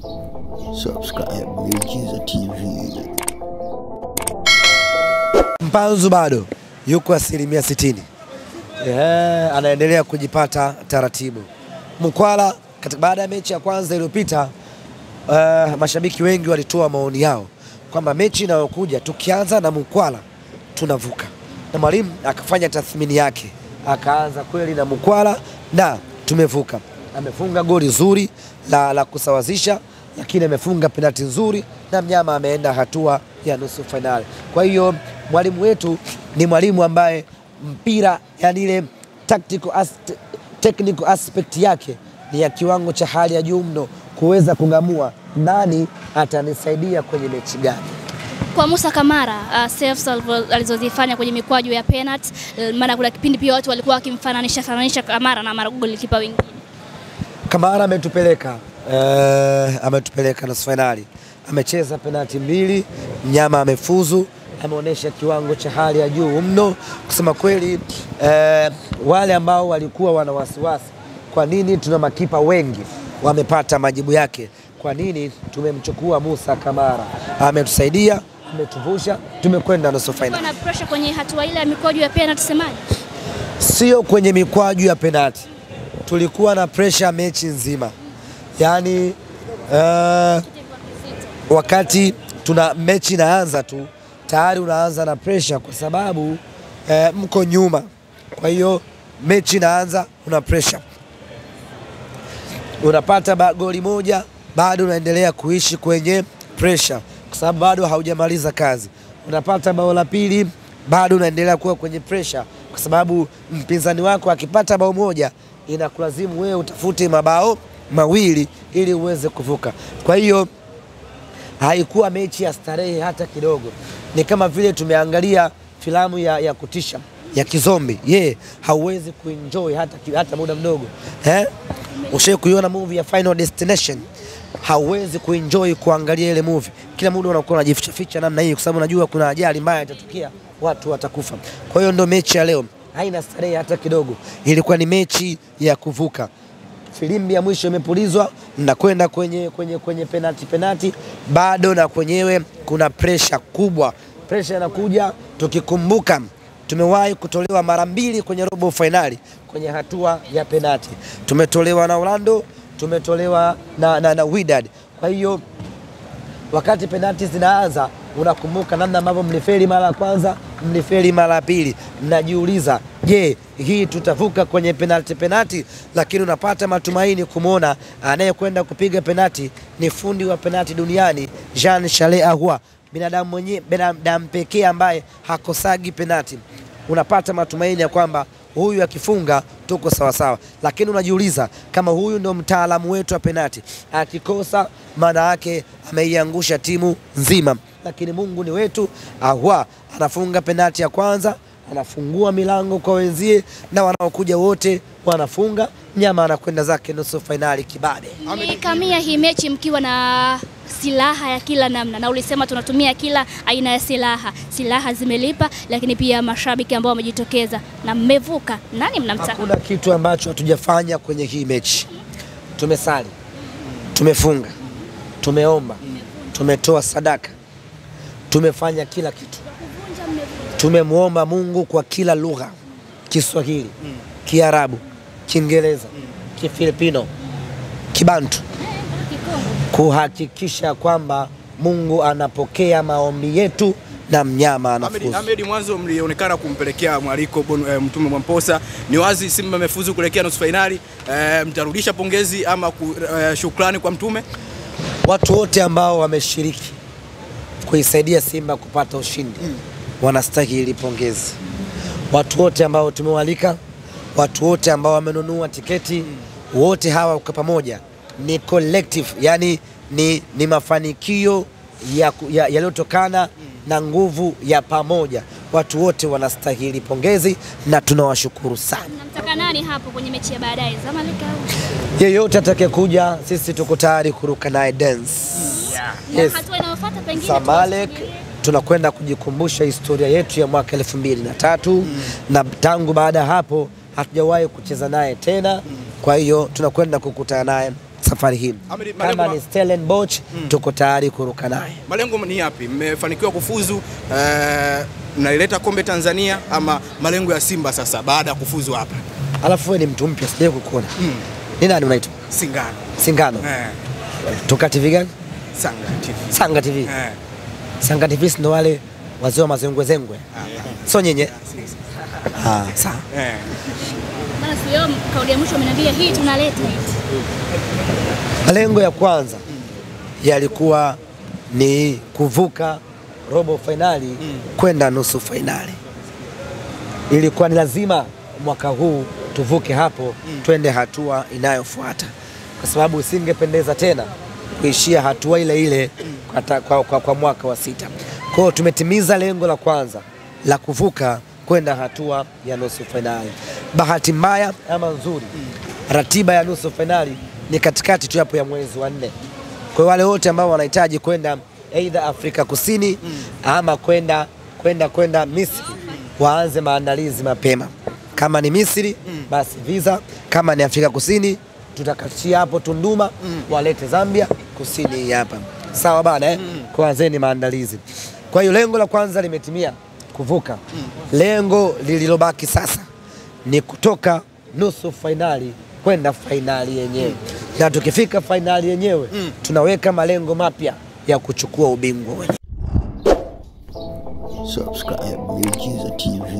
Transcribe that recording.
Subscribe Miujiza TV. Mpanzu bado yuko 60%. Anaendelea kujipata taratibu. Mkwala baada ya mechi ya kwanza iliyopita, mashabiki wengi walitoa maoni yao kwamba mechi inayokuja tukianza na Mkwala tunavuka. Na mwalimu akafanya tathmini yake, akaanza kweli na Mkwala na tumevuka. Amefunga goli zuri la kusawazisha, lakini amefunga penalti nzuri na mnyama ameenda hatua ya nusu finali. Kwa mwalimu wetu ni mwalimu ambaye mpira, yani ile technical aspect yake ni ya kiwango cha hali ya juu mno, kuweza kungamua nani atanisaidia kwenye mechi gani. Kwa Musa Kamara, saves alizozifanya kwenye mikwaju ya penalty, maana kuna kipindi pia watu walikuwa wakimfananisha Kamara na golikipa wengine. Kamara ametupeleka nusu finali. Amecheza penalti 2, mnyama amefuzu, ameonyesha kiwango cha hali ya juu mno. Kusema kweli, wale ambao walikuwa wana wasiwasi, kwa nini tuna makipa wengi, wamepata majibu yake. Kwa nini tumemchukua Musa Kamara? Ametusaidia, ametuvusha, tumekwenda nusu finali. Kuna pressure kwenye hatua ile ya mikwaju ya penalty, semaje? Sio kwenye mikwaju ya penalti. Tulikuwa na pressure mechi nzima. Yani wakati tuna mechi inaanza tu tayari unaanza na pressure, kwa sababu mko nyuma. Kwa hiyo mechi inaanza una pressure. Unapata goli moja, bado unaendelea kuishi kwenye pressure kwa sababu bado haujamaliza kazi. Unapata bao la pili, bado unaendelea kuwa kwenye pressure kwa sababu mpinzani wako akipata bao moja inakulazimu wewe utafute mabao mawili ili uweze kuvuka. Kwa hiyo haikuwa mechi ya starehe hata kidogo. Ni kama vile tumeangalia filamu ya kutisha ya kizombi. Hauwezi kuenjoy hata muda mdogo. Ushawahi kuiona movie ya Final Destination? Hauwezi kuenjoy kuangalia ile movie. Kila muda unakuwa unajificha namna hii kwa sababu unajua kuna ajali mbaya itatokea, watu watakufa. Kwa hiyo ndo mechi ya leo haina starehe hata kidogo. Ilikuwa ni mechi ya kuvuka. Filimbi ya mwisho imepulizwa na kwenda kwenye penalti, bado na kwenyewe kuna pressure kubwa. Pressure inakuja tukikumbuka tumewahi kutolewa mara 2 kwenye robo finali kwenye hatua ya penalti. Tumetolewa na Orlando, tumetolewa na Wydad. Kwa hiyo wakati penalti zinaanza unakumbuka namna ambavyo mlifeli mara ya kwanza, mlifeli mara ya pili. Mnajiuliza, je, hii tutavuka kwenye penalti? Lakini unapata matumaini kumuona anayekwenda kupiga penalti ni fundi wa penalti duniani, Jean-Charles Ahoua, binadamu pekee ambaye hakosagi penalti. Unapata matumaini ya kwamba huyu akifunga tuko sawa sawa. Lakini unajiuliza, kama huyu ndio mtaalamu wetu wa penalti, akikosa maana yake ameiangusha timu nzima. Lakini Mungu ni wetu. Ahoua anafunga penalti ya kwanza, anafungua milango kwa wenzie, na wanaokuja wote wanafunga. Mnyama anakwenda zake nusu finali kibabe. Kamia hii mechi mkiwa na silaha ya kila namna, na ulisema tunatumia kila aina ya silaha. Silaha zimelipa, lakini pia mashabiki ambao wamejitokeza na mmevuka. Nani mnamtaka? Hakuna kitu ambacho hatujafanya kwenye hii mechi. Tumesali, tumefunga, tumeomba, tumetoa sadaka, tumefanya kila kitu. Tumemuomba Mungu kwa kila lugha: Kiswahili, Kiarabu, Kiingereza, Kifilipino, Kibantu, kuhakikisha kwamba Mungu anapokea maombi yetu na mnyama anafuzu. Ahmed, mwanzo mlionekana kumpelekea mwaliko Mtume Mwamposa. Ni wazi Simba amefuzu kuelekea nusu finali. Mtarudisha pongezi ama shukrani kwa Mtume? Watu wote ambao wameshiriki kuisaidia Simba kupata ushindi wanastahili pongezi. Watu wote ambao tumewalika, watu wote ambao wamenunua tiketi, wote hawa kwa pamoja ni collective, yani ni mafanikio yaliyotokana na nguvu ya pamoja. Watu wote wanastahili pongezi na tunawashukuru sana. Mnamtaka nani hapo kwenye mechi ya baadaye? Zamalek au? Yeyote atakayekuja, sisi tuko tayari kuruka naye dance. Yes. Hatua inayofuata pengine Zamalek tunakwenda kujikumbusha historia yetu ya mwaka 2003 na tangu baada hapo hatujawahi kucheza naye tena. Kwa hiyo tunakwenda kukutana naye safari hii. Kama ni Stellenbosch tuko tayari kuruka naye. Malengo ni yapi? Mmefanikiwa kufuzu, mnaileta kombe Tanzania, ama malengo ya Simba sasa baada ya kufuzu hapa? Alafu wewe ni mtu mpya sijaje kukuona. Ni nani unaitwa? Singano. Singano. Toka TV gani? Sanga TV. Sanga TV. Sanga TV ndo wale wazee wa mazengwe zengwe. Sio nyenye. Sawa. Bana sio kauli ya mwisho mnaambia hii tunaleta hii. Malengo ya kwanza yalikuwa ni kuvuka robo finali kwenda nusu finali. Ilikuwa ni lazima mwaka huu tuvuke hapo twende hatua inayofuata, kwa sababu isingependeza tena kuishia hatua ile ile kwa mwaka wa 6. Kwa hiyo tumetimiza lengo la kwanza la kuvuka kwenda hatua ya nusu finali. Bahati mbaya ama nzuri, ratiba ya nusu finali ni katikati tu hapo ya mwezi wa 4. Kwa wale wote ambao wanahitaji kwenda either Afrika Kusini ama kwenda Misri, waanze maandalizi mapema. Kama ni Misri basi visa, kama ni Afrika Kusini tutakachia hapo Tunduma, walete Zambia Kusini hapa. Sawa bana Kuanzeni maandalizi. Kwa hiyo lengo la kwanza limetimia, kuvuka. Lengo lililobaki sasa ni kutoka nusu finali kwenda finali yenyewe. Na tukifika finali yenyewe tunaweka malengo mapya ya kuchukua ubingwa wenyewe. Subscribe Miujiza TV.